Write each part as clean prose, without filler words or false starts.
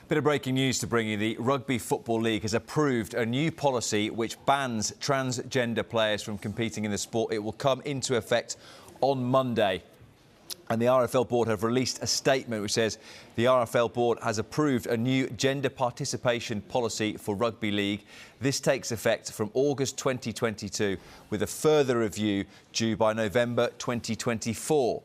Bit of breaking news to bring you. The Rugby Football League has approved a new policy which bans transgender players from competing in the sport. It will come into effect on Monday. And the RFL board have released a statement which says the RFL board has approved a new gender participation policy for Rugby League. This takes effect from August 2022 with a further review due by November 2024.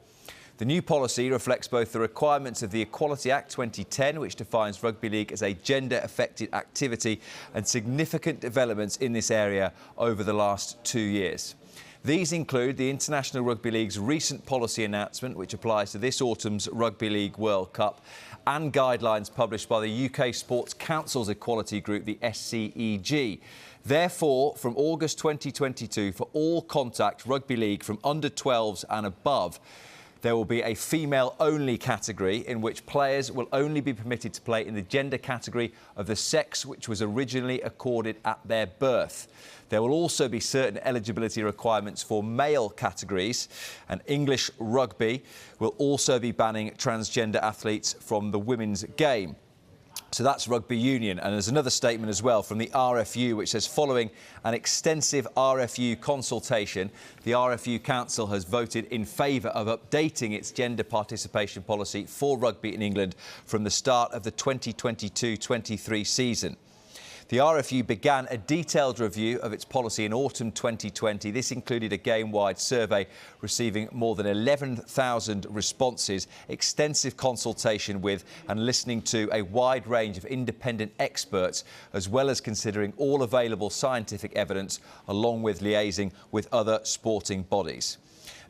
The new policy reflects both the requirements of the Equality Act 2010, which defines rugby league as a gender-affected activity, and significant developments in this area over the last 2 years. These include the International Rugby League's recent policy announcement, which applies to this autumn's Rugby League World Cup, and guidelines published by the UK Sports Council's equality group, the SCEG. Therefore, from August 2022, for all contact rugby league from under 12s and above, there will be a female-only category in which players will only be permitted to play in the gender category of the sex which was originally accorded at their birth. There will also be certain eligibility requirements for male categories, and English rugby will also be banning transgender athletes from the women's game. So that's Rugby Union. And there's another statement as well from the RFU, which says, following an extensive RFU consultation, the RFU Council has voted in favour of updating its gender participation policy for rugby in England from the start of the 2022-23 season. The RFU began a detailed review of its policy in autumn 2020. This included a game-wide survey receiving more than 11,000 responses, extensive consultation with and listening to a wide range of independent experts, as well as considering all available scientific evidence, along with liaising with other sporting bodies.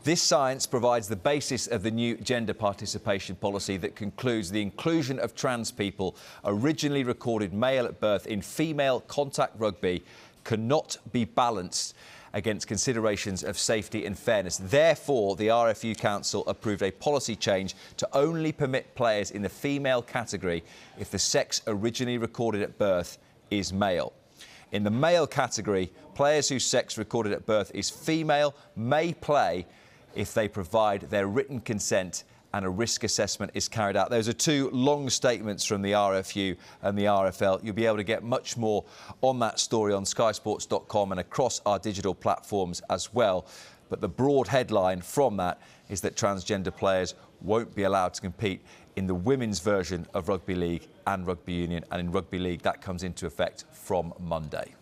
This science provides the basis of the new gender participation policy that concludes the inclusion of trans people originally recorded male at birth in female contact rugby cannot be balanced against considerations of safety and fairness. Therefore, the RFU Council approved a policy change to only permit players in the female category if the sex originally recorded at birth is male. In the male category, players whose sex recorded at birth is female may play if they provide their written consent and a risk assessment is carried out. Those are two long statements from the RFU and the RFL. You'll be able to get much more on that story on skysports.com and across our digital platforms as well. But the broad headline from that is that transgender players won't be allowed to compete in the women's version of Rugby League and Rugby Union. And in Rugby League, that comes into effect from Monday.